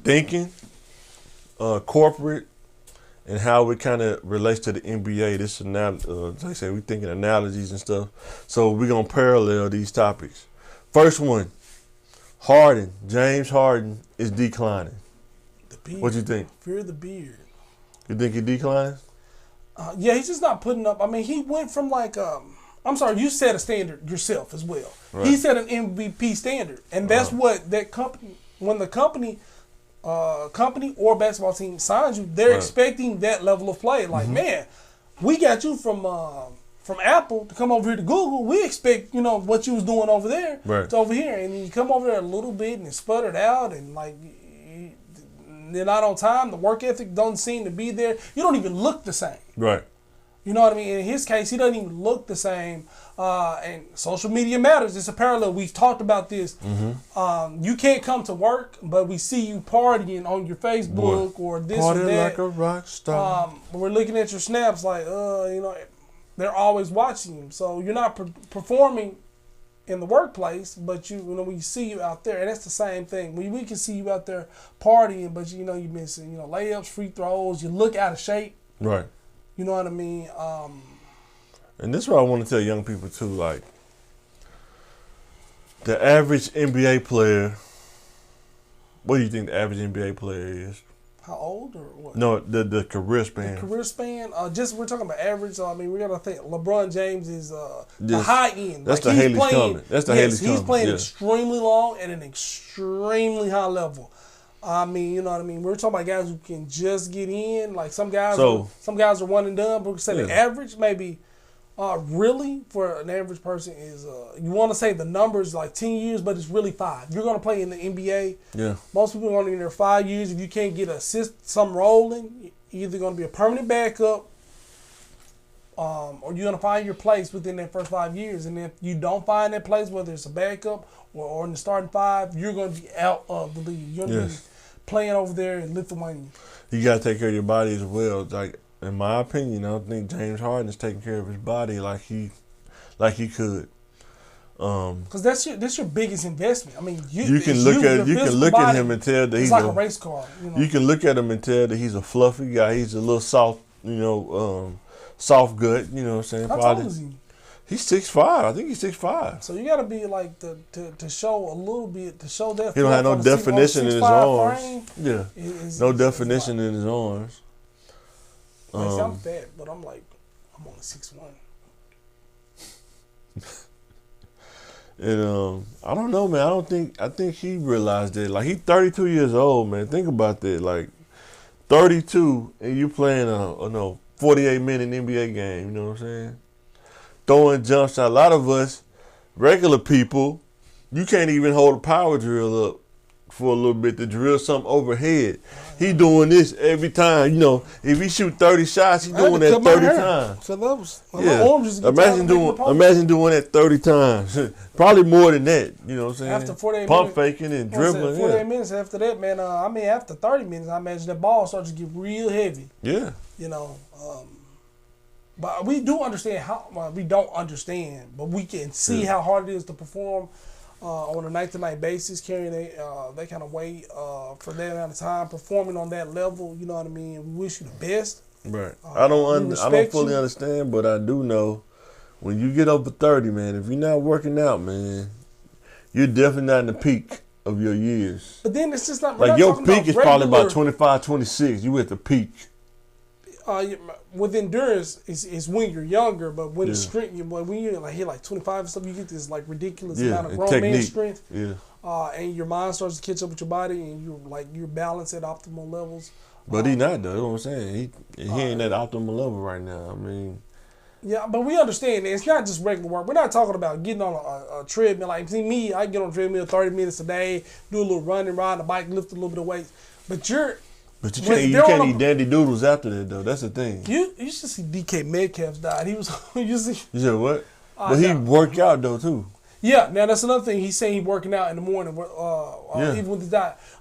thinking, corporate, and how it kind of relates to the NBA. This like I said, we thinking analogies and stuff. So we're gonna parallel these topics. First one, Harden. James Harden is declining. The beard. What you think? Fear the beard. You think he declines? Yeah, he's just not putting up. I mean, he went from like I'm sorry, you set a standard yourself as well. Right. He set an MVP standard, and that's what that company. When the company or basketball team signs you, they're expecting that level of play. Like, man, we got you from Apple to come over here to Google. We expect, what you was doing over there to over here. And you come over there a little bit and it sputtered out and, like, they're not on time. The work ethic doesn't seem to be there. You don't even look the same. Right. You know what I mean? In his case, he doesn't even look the same. And social media matters. It's a parallel. We've talked about this. You can't come to work, but we see you partying on your Facebook or this Party or that. like a rock star. We're looking at your snaps like, they're always watching you. So you're not performing in the workplace, but we see you out there, and that's the same thing. We can see you out there partying, but you're missing, layups, free throws. You look out of shape. Right. You know what I mean? And this is what I want to tell young people too. Like, the average NBA player. What do you think the average NBA player is? How old or what? No, the career span. The career span. We're talking about average. I mean, we gotta think. LeBron James is the high end. That's the Haley's coming. That's the Haley's coming. He's playing extremely long at an extremely high level. I mean, you know what I mean? We're talking about guys who can just get in. Like some guys are one and done. But we say the average maybe really for an average person is you want to say the numbers like 10 years, but it's really 5. You're gonna play in the NBA. Yeah. Most people are gonna be in there 5 years. If you can't get some rolling, you're either gonna be a permanent backup, or you're gonna find your place within that first 5 years. And if you don't find that place, whether it's a backup or in the starting 5, you're gonna be out of the league. You're gonna be playing over there in Lithuania. You gotta take care of your body as well. Like, in my opinion, I don't think James Harden is taking care of his body like he could. Because that's your biggest investment. I mean, you can look at him and tell that he's like a race car. You can look at him and tell that he's a fluffy guy. He's a little soft, soft gut. You know what I'm saying? How tall is he? He's 6'5". I think he's 6'5". So you got to be like to show a little bit, to show that. He don't have no definition in his arms. Yeah, no definition in his arms. I'm fat, but I'm only 6'1". And I don't know, man. I think he realized that. Like, he's 32 years old, man. Think about that. Like, 32 and you playing a 48-minute NBA game. You know what I'm saying? Throwing jump shots. A lot of us, regular people, you can't even hold a power drill up for a little bit to drill something overhead. He doing this every time. If he shoot 30 shots, he doing that 30 times. So that was, imagine doing that 30 times. Probably more than that. You know what I'm saying? After 48 pump faking and dribbling. 48 minutes after that, man. After 30 minutes, I imagine that ball starts to get real heavy. Yeah. But we do understand we don't understand, but we can see how hard it is to perform on a night-to-night basis, carrying that kind of weight for that amount of time, performing on that level. You know what I mean? We wish you the best. Right. I don't fully understand, but I do know when you get over 30, man, if you're not working out, man, you're definitely not in the peak of your years. But then it's just not like your peak is probably about 25, 26. You at the peak. With endurance, it's when you're younger, but when it's strength, when you hit like 25 and stuff, you get this like ridiculous amount of grown man strength. Yeah. And your mind starts to catch up with your body, and you're balanced at optimal levels. But he not though. You know what I'm saying? He ain't at optimal level right now. I mean. Yeah, but we understand that it's not just regular work. We're not talking about getting on a treadmill. Like, see me, I get on a treadmill 30 minutes a day, do a little running, ride the bike, lift a little bit of weights. But you can't eat dandy doodles after that though. That's the thing. You should see DK Metcalf's diet. He was you said what? But he work out though too. Yeah, now that's another thing. He's saying he's working out in the morning. Even with his diet.